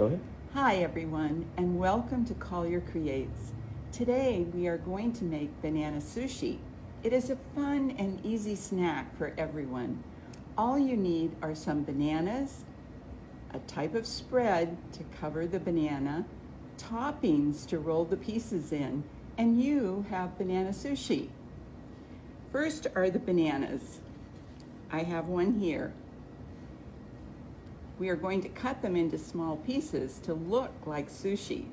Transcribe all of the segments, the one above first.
ahead. Hi everyone, and welcome to Collier Creates. Today we are going to make banana sushi. It is a fun and easy snack for everyone. All you need are some bananas, a type of spread to cover the banana, toppings to roll the pieces in, and you have banana sushi. First are the bananas. I have one here. We are going to cut them into small pieces to look like sushi.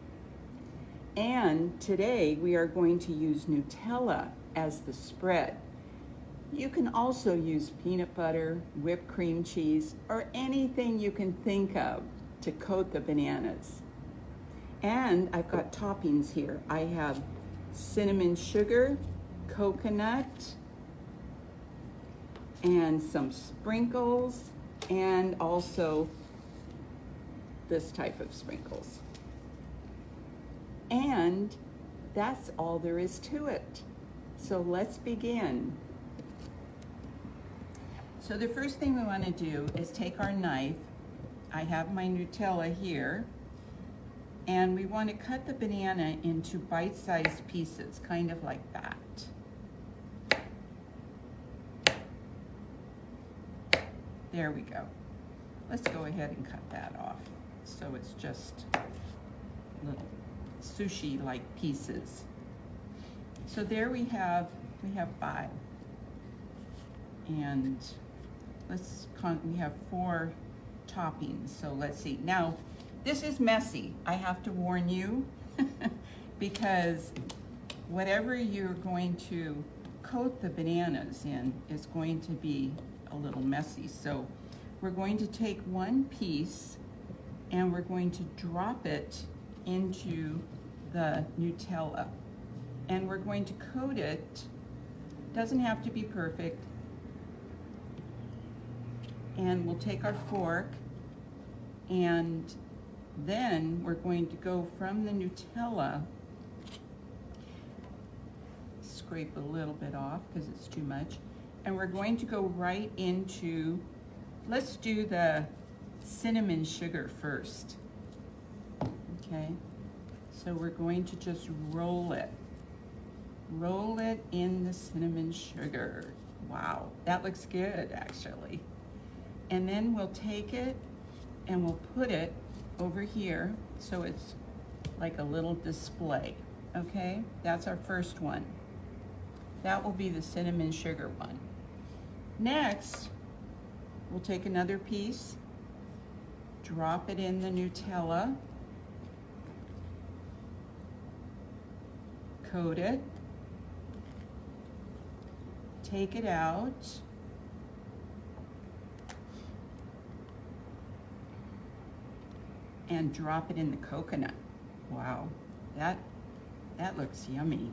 And today we are going to use Nutella as the spread. You can also use peanut butter, whipped cream cheese, or anything you can think of to coat the bananas. And I've got toppings here. I have cinnamon sugar, coconut, and some sprinkles, and also this type of sprinkles. And that's all there is to it. So let's begin. So the first thing we want to do is take our knife. I have my Nutella here, and we want to cut the banana into bite-sized pieces, kind of like that. There we go. Let's go ahead and cut that off. So it's just little sushi-like pieces. So there we have 5. And we have 4 toppings. So let's see. Now, this is messy. I have to warn you because whatever you're going to coat the bananas in is going to be a little messy. So we're going to take one piece and we're going to drop it into the Nutella, and we're going to coat it. Doesn't have to be perfect. And we'll take our fork, and then we're going to go from the Nutella, scrape a little bit off because it's too much, and we're going to go right into, let's do the cinnamon sugar first. Okay, so we're going to just roll it in the cinnamon sugar. Wow, that looks good actually. And then we'll take it and we'll put it over here so it's like a little display. Okay, that's our first one. That will be the cinnamon sugar one. Next, we'll take another piece, drop it in the Nutella, coat it, take it out, and drop it in the coconut. Wow, that looks yummy.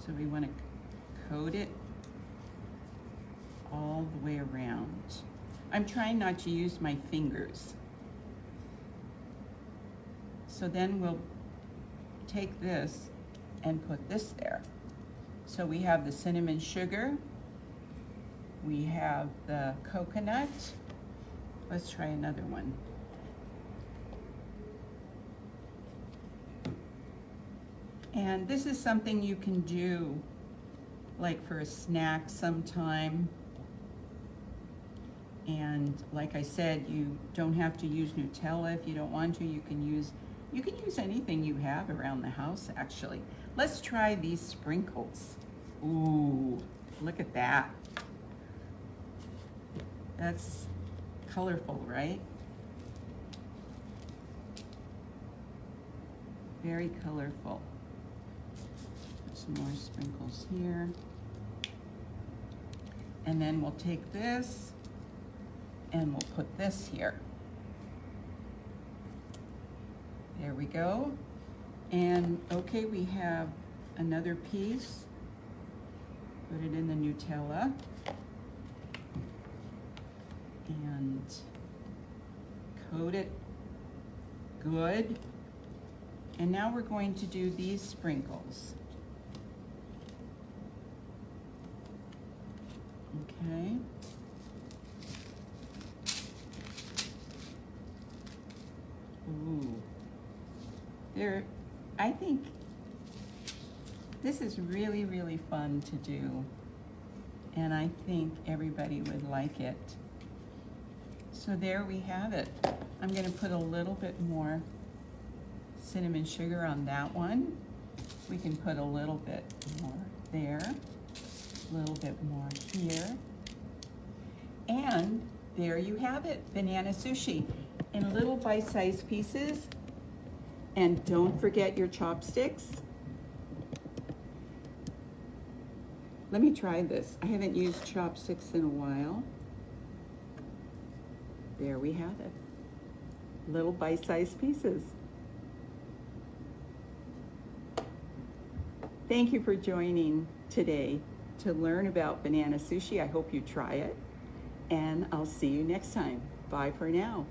So we want to coat it all the way around. I'm trying not to use my fingers. So then we'll take this and put this there. So we have the cinnamon sugar, we have the coconut. Let's try another one. And this is something you can do like for a snack sometime. And like I said, you don't have to use Nutella if you don't want to. You can use anything you have around the house actually. Let's try these sprinkles. Ooh, look at that. That's colorful, right? Very colorful. Some more sprinkles here. And then we'll take this and we'll put this here. There we go. And okay, we have another piece. Put it in the Nutella. And coat it good. And now we're going to do these sprinkles. Okay. I think this is really, really fun to do, and I think everybody would like it. So there we have it. I'm gonna put a little bit more cinnamon sugar on that one. We can put a little bit more there, a little bit more here. And there you have it, banana sushi in little bite-sized pieces. And don't forget your chopsticks. Let me try this. I haven't used chopsticks in a while. There we have it. Little bite-sized pieces. Thank you for joining today to learn about banana sushi. I hope you try it, and I'll see you next time. Bye for now.